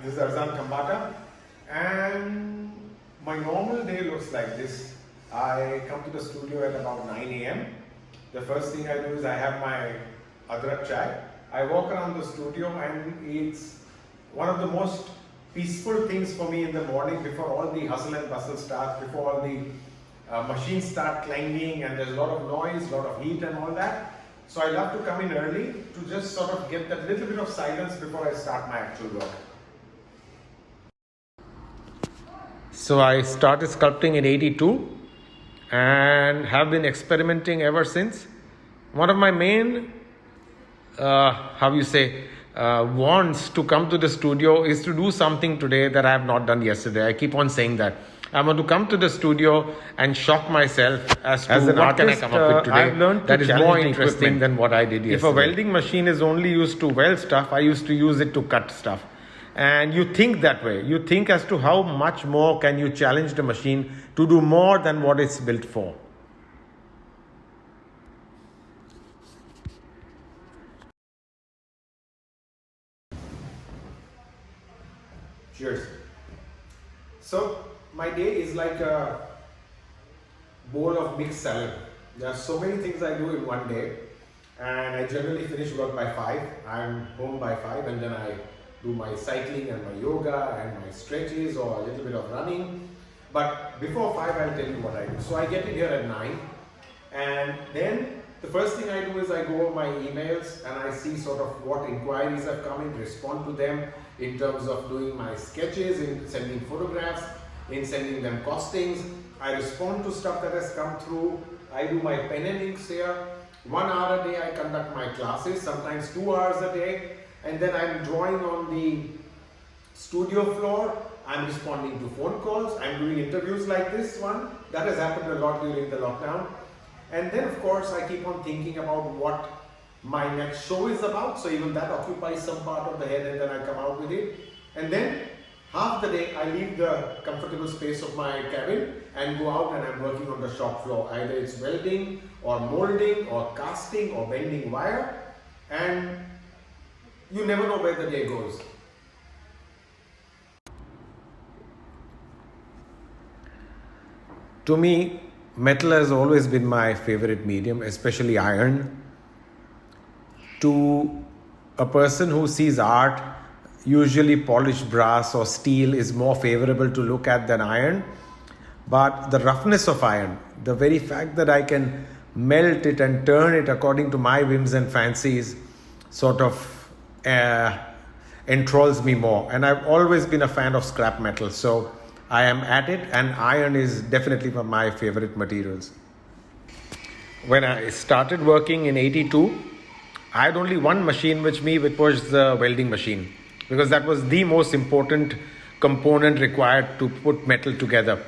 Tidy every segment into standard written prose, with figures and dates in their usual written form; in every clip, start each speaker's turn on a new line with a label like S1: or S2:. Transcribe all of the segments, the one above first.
S1: This is Arzan Kambata, and my normal day looks like this. I come to the studio at about 9 a.m. The first thing I do is I have my adrak chai. I walk around the studio, and it's one of the most peaceful things for me in the morning before all the hustle and bustle starts, before all the machines start clanging and there's a lot of noise, a lot of heat and all that. So I love to come in early to just sort of get that little bit of silence before I start my actual work. So I started sculpting in 82 and have been experimenting ever since. One of my main, wants to come to the studio is to do something today that I have not done yesterday. I keep on saying that. I want to come to the studio and shock myself as to what can I come up with today. I've learned that is more interesting than what I did yesterday. If a welding machine is only used to weld stuff, I used to use it to cut stuff. And you think that way. You think as to how much more can you challenge the machine to do more than what it's built for. Cheers. So my day is like a bowl of mixed salad. There are so many things I do in one day, and I generally finish work by 5. I'm home by 5, and then I do my cycling and my yoga and my stretches or a little bit of running. But before 5, I'll tell you what I do. So I get in here at 9, and then the first thing I do is I go over my emails and I see sort of what inquiries have come in, respond to them in terms of doing my sketches, in sending photographs, in sending them costings. I respond to stuff that has come through. I do my pen and inks here. 1 hour a day I conduct my classes, sometimes 2 hours a day. And then I'm drawing on the studio floor. I'm responding to phone calls. I'm doing interviews like this one. That has happened a lot during the lockdown. And then of course I keep on thinking about what my next show is about. So even that occupies some part of the head, and then I come out with it. And then half the day I leave the comfortable space of my cabin and go out and I'm working on the shop floor. Either it's welding or molding or casting or bending wire. And you never know where the day goes. To me, metal has always been my favorite medium, especially iron. To a person who sees art, usually polished brass or steel is more favorable to look at than iron. But the roughness of iron, the very fact that I can melt it and turn it according to my whims and fancies, sort of enthralls me more. And I've always been a fan of scrap metal, so I am at it, and iron is definitely one of my favorite materials. When I started working in 82, I had only one machine with me, which was the welding machine, because that was the most important component required to put metal together.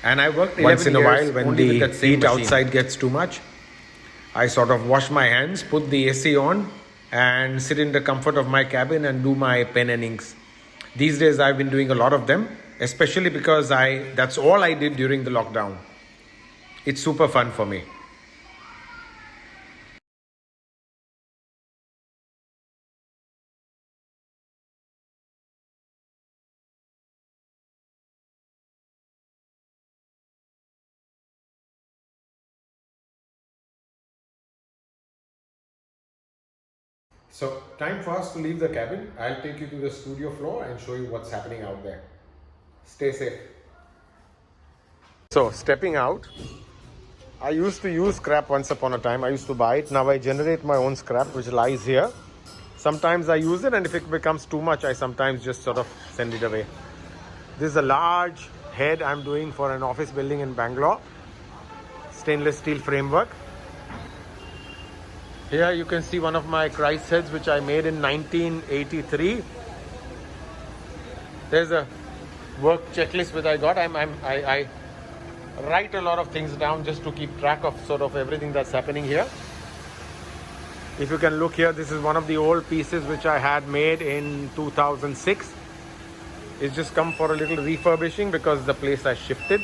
S1: And I worked once in a while when the heat outside gets too much. I sort of wash my hands, put the AC on, and sit in the comfort of my cabin and do my pen and inks. These days I've been doing a lot of them, especially because that's all I did during the lockdown. It's super fun for me. So, time for us to leave the cabin. I'll take you to the studio floor and show you what's happening out there. Stay safe. So, stepping out, I used to use scrap once upon a time. I used to buy it. Now I generate my own scrap, which lies here. Sometimes I use it, and if it becomes too much, I sometimes just sort of send it away. This is a large head I'm doing for an office building in Bangalore. Stainless steel framework. Here you can see one of my Christ heads which I made in 1983. There's a work checklist which I got. I write a lot of things down just to keep track of sort of everything that's happening here. If you can look here, this is one of the old pieces which I had made in 2006. It's just come for a little refurbishing because the place has shifted.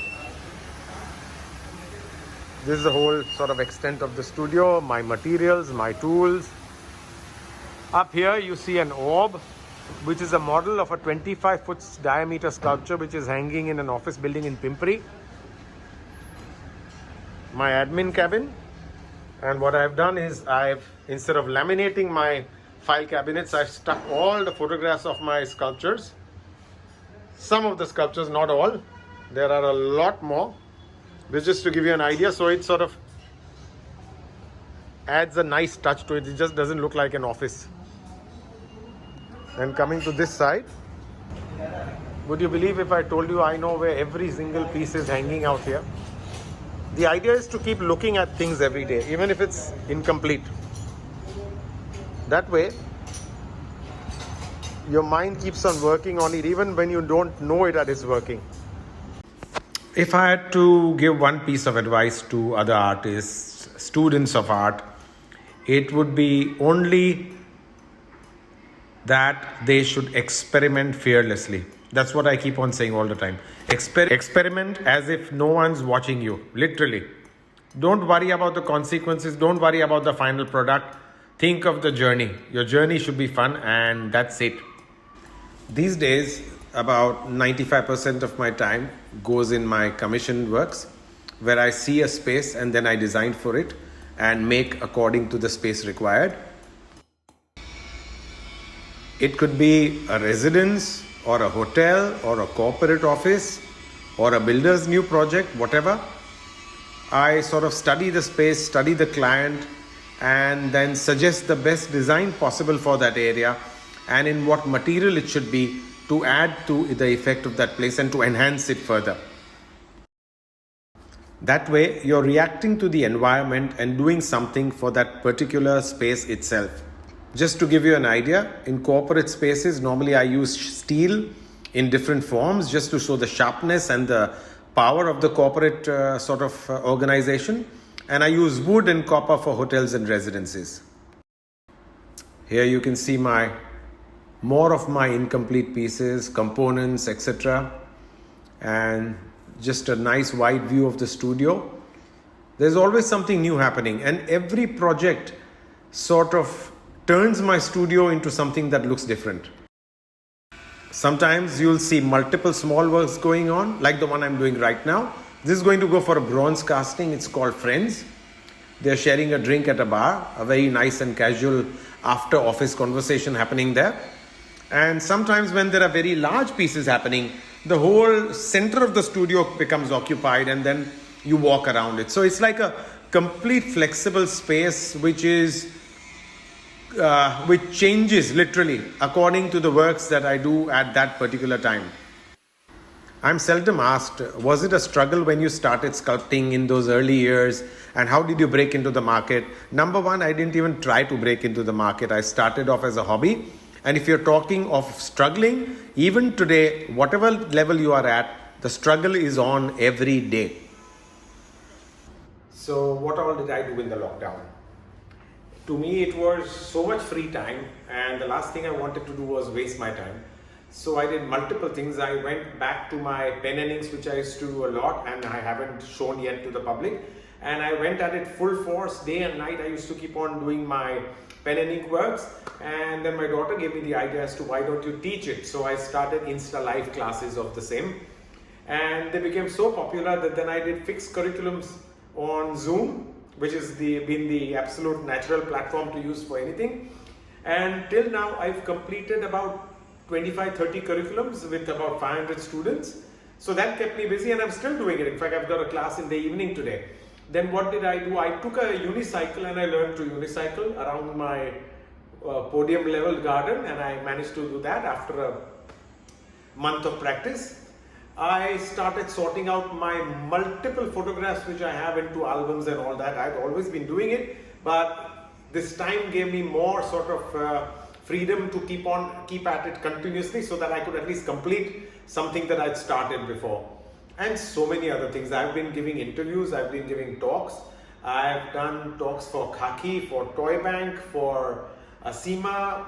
S1: This is the whole sort of extent of the studio, my materials, my tools. Up here you see an orb. which is a model of a 25-foot diameter sculpture which is hanging in an office building in Pimpri. My admin cabin. And what I've done is instead of laminating my file cabinets, I've stuck all the photographs of my sculptures. Some of the sculptures, not all. There are a lot more. This is just to give you an idea. So it sort of adds a nice touch to it. It just doesn't look like an office. And coming to this side, would you believe if I told you I know where every single piece is hanging out here? The idea is to keep looking at things every day, even if it's incomplete. That way, your mind keeps on working on it even when you don't know it that it's working. If I had to give one piece of advice to other artists, students of art, it would be only that they should experiment fearlessly. That's what I keep on saying all the time. Experiment as if no one's watching you, literally. Don't worry about the consequences. Don't worry about the final product. Think of the journey. Your journey should be fun, and that's it. These days, about 95% of my time goes in my commissioned works, where I see a space and then I design for it and make according to the space required. It could be a residence or a hotel or a corporate office or a builder's new project, whatever. I sort of study the space, study the client, and then suggest the best design possible for that area and in what material it should be to add to the effect of that place and to enhance it further. That way, you're reacting to the environment and doing something for that particular space itself. Just to give you an idea, in corporate spaces, normally I use steel in different forms just to show the sharpness and the power of the corporate organization. And I use wood and copper for hotels and residences. Here you can see more of my incomplete pieces, components, etc. And just a nice wide view of the studio. There's always something new happening, and every project sort of turns my studio into something that looks different. Sometimes you'll see multiple small works going on, like the one I'm doing right now. This is going to go for a bronze casting. It's called Friends. They're sharing a drink at a bar, a very nice and casual after office conversation happening there. And sometimes when there are very large pieces happening, the whole center of the studio becomes occupied and then you walk around it. So it's like a complete flexible space which changes literally according to the works that I do at that particular time. I'm seldom asked, was it a struggle when you started sculpting in those early years, and how did you break into the market? Number one, I didn't even try to break into the market. I started off as a hobby. And if you're talking of struggling, even today, whatever level you are at, the struggle is on every day. So what all did I do in the lockdown? To me, it was so much free time, and the last thing I wanted to do was waste my time. So I did multiple things. I went back to my pen and inks, which I used to do a lot and I haven't shown yet to the public. And I went at it full force, day and night. I used to keep on doing my pen and ink works. And then my daughter gave me the idea as to why don't you teach it. So I started Insta Live classes of the same. And they became so popular that then I did fixed curriculums on Zoom, which has been the absolute natural platform to use for anything. And till now, I've completed about 25-30 curriculums with about 500 students. So that kept me busy, and I'm still doing it. In fact, I've got a class in the evening today. Then what did I do? I took a unicycle and I learned to unicycle around my podium level garden, and I managed to do that after a month of practice. I started sorting out my multiple photographs which I have into albums and all that. I've always been doing it, but this time gave me more sort of freedom to keep at it continuously, so that I could at least complete something that I'd started before. And so many other things. I've been giving interviews, I've been giving talks. I've done talks for Khaki, for Toy Bank, for Asima.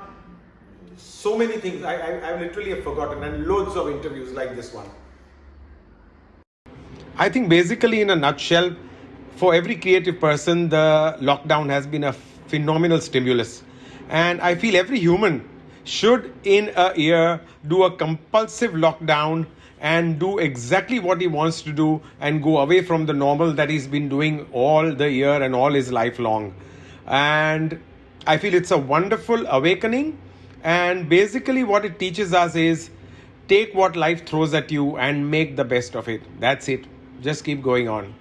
S1: So many things. I literally have forgotten, and loads of interviews like this one. I think basically, in a nutshell, for every creative person, the lockdown has been a phenomenal stimulus. And I feel every human should in a year do a compulsive lockdown and do exactly what he wants to do and go away from the normal that he's been doing all the year and all his life long. And I feel it's a wonderful awakening. And basically, what it teaches us is take what life throws at you and make the best of it. That's it. Just keep going on.